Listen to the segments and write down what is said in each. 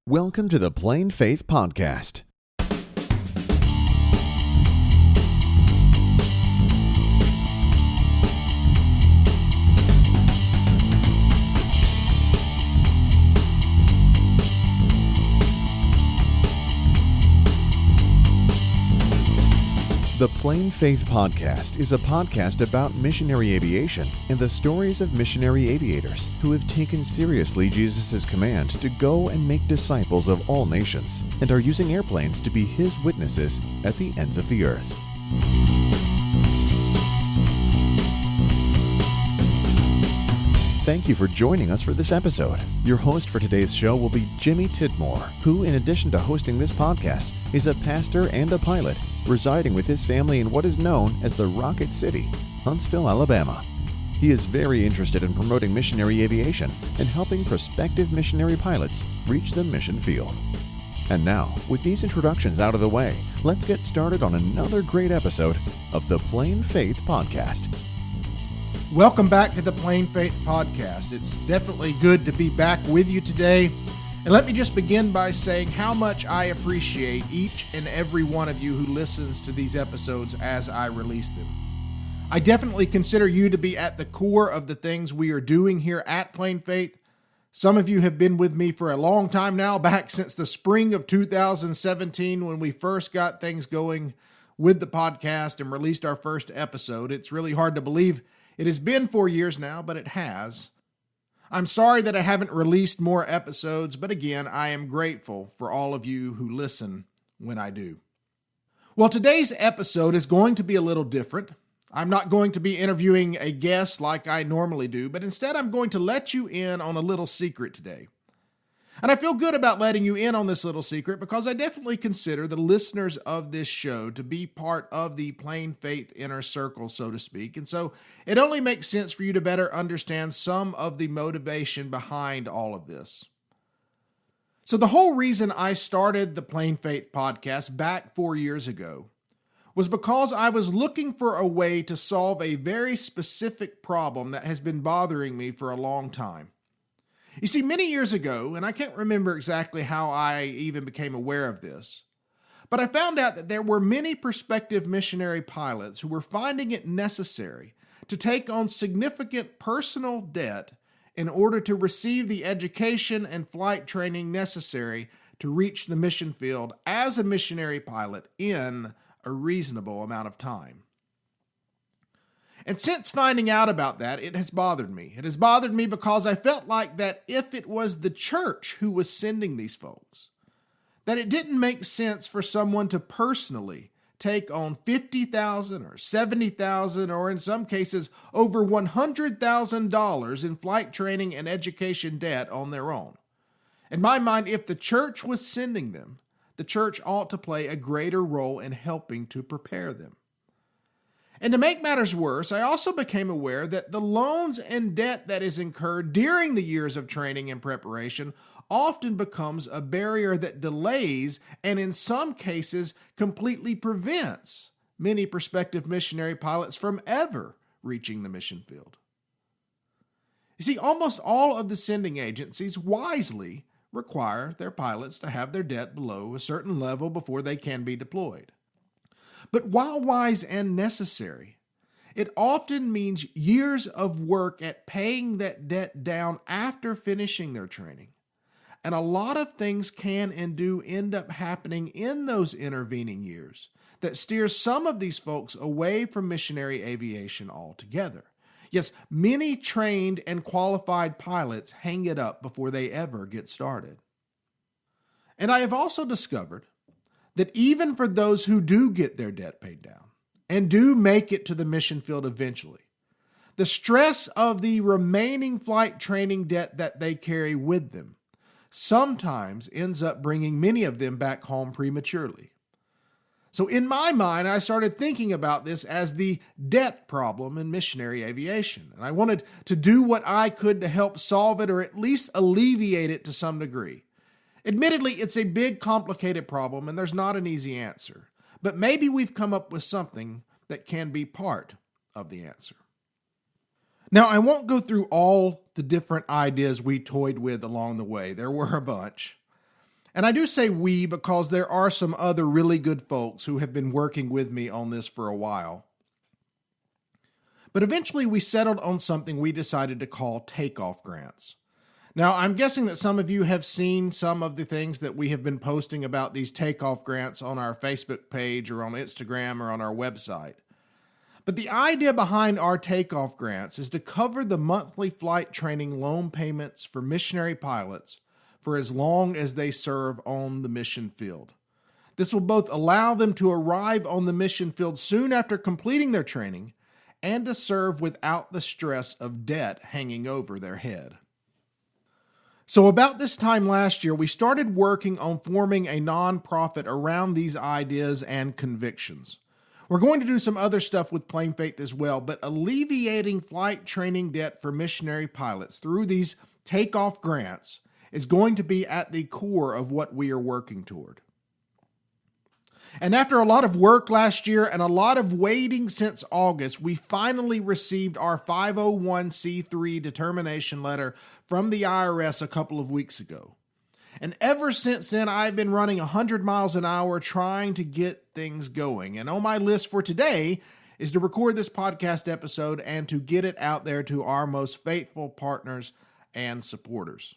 Welcome to the Plain Faith Podcast. The Plain Faith Podcast is a podcast about missionary aviation and the stories of missionary aviators who have taken seriously Jesus' command to go and make disciples of all nations and are using airplanes to be His witnesses at the ends of the earth. Thank you for joining us for this episode. Your host for today's show will be Jimmy Tidmore, who, in addition to hosting this podcast, is a pastor and a pilot residing with his family in what is known as the Rocket City, Huntsville, Alabama. He is very interested in promoting missionary aviation and helping prospective missionary pilots reach the mission field. And now, with these introductions out of the way, let's get started on another great episode of the Plain Faith Podcast. Welcome back to the Plain Faith Podcast. It's definitely good to be back with you today. And let me just begin by saying how much I appreciate each and every one of you who listens to these episodes as I release them. I definitely consider you to be at the core of the things we are doing here at Plain Faith. Some of you have been with me for a long time now, back since the spring of 2017 when we first got things going with the podcast and released our first episode. It's really hard to believe it has been 4 years now, but it has. I'm sorry that I haven't released more episodes, but again, I am grateful for all of you who listen when I do. Well, today's episode is going to be a little different. I'm not going to be interviewing a guest like I normally do, but instead I'm going to let you in on a little secret today. And I feel good about letting you in on this little secret because I definitely consider the listeners of this show to be part of the Plain Faith inner circle, so to speak. And so it only makes sense for you to better understand some of the motivation behind all of this. So the whole reason I started the Plain Faith podcast back 4 years ago was because I was looking for a way to solve a very specific problem that has been bothering me for a long time. You see, many years ago, and I can't remember exactly how I even became aware of this, but I found out that there were many prospective missionary pilots who were finding it necessary to take on significant personal debt in order to receive the education and flight training necessary to reach the mission field as a missionary pilot in a reasonable amount of time. And since finding out about that, it has bothered me. It has bothered me because I felt like that if it was the church who was sending these folks, that it didn't make sense for someone to personally take on $50,000 or $70,000 or in some cases over $100,000 in flight training and education debt on their own. In my mind, if the church was sending them, the church ought to play a greater role in helping to prepare them. And to make matters worse, I also became aware that the loans and debt that is incurred during the years of training and preparation often becomes a barrier that delays and in some cases completely prevents many prospective missionary pilots from ever reaching the mission field. You see, almost all of the sending agencies wisely require their pilots to have their debt below a certain level before they can be deployed. But while wise and necessary, it often means years of work at paying that debt down after finishing their training. And a lot of things can and do end up happening in those intervening years that steers some of these folks away from missionary aviation altogether. Yes, many trained and qualified pilots hang it up before they ever get started. And I have also discovered that even for those who do get their debt paid down and do make it to the mission field eventually, the stress of the remaining flight training debt that they carry with them sometimes ends up bringing many of them back home prematurely. So in my mind, I started thinking about this as the debt problem in missionary aviation, and I wanted to do what I could to help solve it or at least alleviate it to some degree. Admittedly, it's a big, complicated problem, and there's not an easy answer. But maybe we've come up with something that can be part of the answer. Now, I won't go through all the different ideas we toyed with along the way. There were a bunch. And I do say we because there are some other really good folks who have been working with me on this for a while. But eventually we settled on something we decided to call takeoff grants. Now, I'm guessing that some of you have seen some of the things that we have been posting about these takeoff grants on our Facebook page or on Instagram or on our website. But the idea behind our takeoff grants is to cover the monthly flight training loan payments for missionary pilots for as long as they serve on the mission field. This will both allow them to arrive on the mission field soon after completing their training and to serve without the stress of debt hanging over their head. So about this time last year, we started working on forming a nonprofit around these ideas and convictions. We're going to do some other stuff with Plain Faith as well, but alleviating flight training debt for missionary pilots through these takeoff grants is going to be at the core of what we are working toward. And after a lot of work last year and a lot of waiting since August, we finally received our 501c3 determination letter from the IRS a couple of weeks ago. And ever since then, I've been running 100 miles an hour trying to get things going. And on my list for today is to record this podcast episode and to get it out there to our most faithful partners and supporters.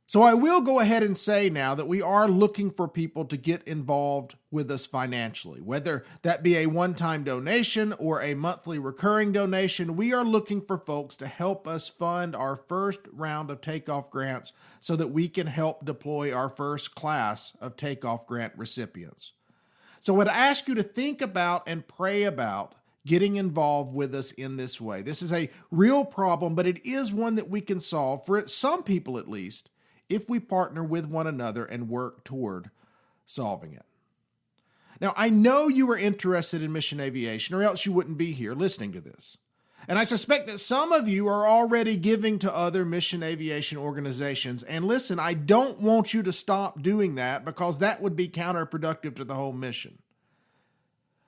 So I will go ahead and say now that we are looking for people to get involved with us financially, whether that be a one-time donation or a monthly recurring donation. We are looking for folks to help us fund our first round of takeoff grants so that we can help deploy our first class of takeoff grant recipients. So I would ask you to think about and pray about getting involved with us in this way. This is a real problem, but it is one that we can solve, for some people at least, if we partner with one another and work toward solving it. Now, I know you are interested in mission aviation, or else you wouldn't be here listening to this. And I suspect that some of you are already giving to other mission aviation organizations. And listen, I don't want you to stop doing that because that would be counterproductive to the whole mission.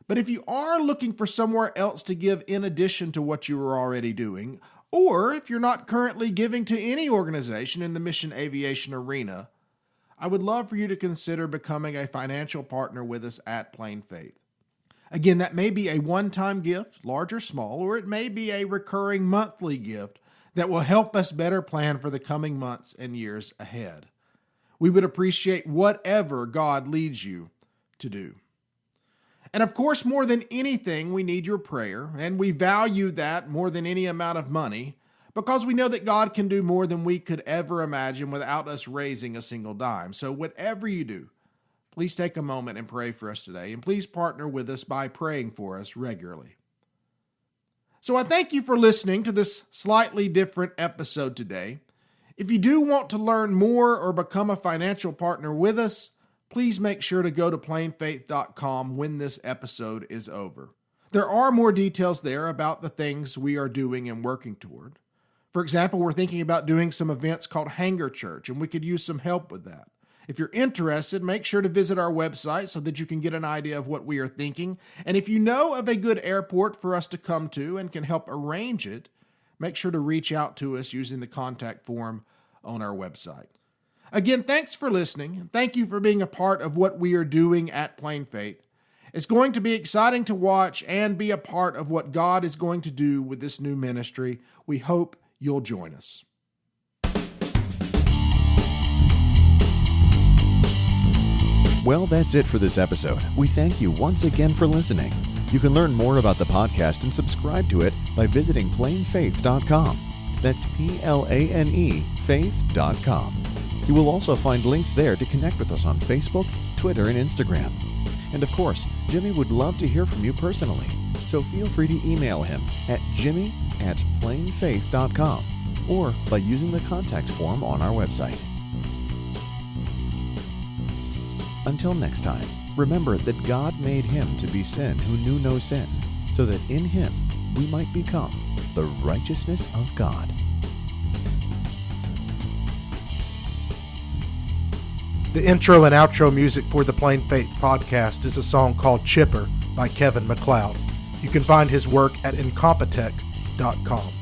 But if you are looking for somewhere else to give in addition to what you are already doing, or if you're not currently giving to any organization in the mission aviation arena, I would love for you to consider becoming a financial partner with us at Plain Faith. Again, that may be a one-time gift, large or small, or it may be a recurring monthly gift that will help us better plan for the coming months and years ahead. We would appreciate whatever God leads you to do. And of course, more than anything, we need your prayer, and we value that more than any amount of money, because we know that God can do more than we could ever imagine without us raising a single dime. So whatever you do, please take a moment and pray for us today, and please partner with us by praying for us regularly. So I thank you for listening to this slightly different episode today. If you do want to learn more or become a financial partner with us, please make sure to go to plainfaith.com when this episode is over. There are more details there about the things we are doing and working toward. For example, we're thinking about doing some events called Hangar Church, and we could use some help with that. If you're interested, make sure to visit our website so that you can get an idea of what we are thinking. And if you know of a good airport for us to come to and can help arrange it, make sure to reach out to us using the contact form on our website. Again, thanks for listening. Thank you for being a part of what we are doing at Plain Faith. It's going to be exciting to watch and be a part of what God is going to do with this new ministry. We hope you'll join us. Well, that's it for this episode. We thank you once again for listening. You can learn more about the podcast and subscribe to it by visiting plainfaith.com. That's Plane faith.com. You will also find links there to connect with us on Facebook, Twitter, and Instagram. And of course, Jimmy would love to hear from you personally, so feel free to email him at jimmy@plainfaith.com or by using the contact form on our website. Until next time, remember that God made him to be sin who knew no sin, so that in him we might become the righteousness of God. The intro and outro music for the Plain Faith podcast is a song called Chipper by Kevin MacLeod. You can find his work at incompetech.com.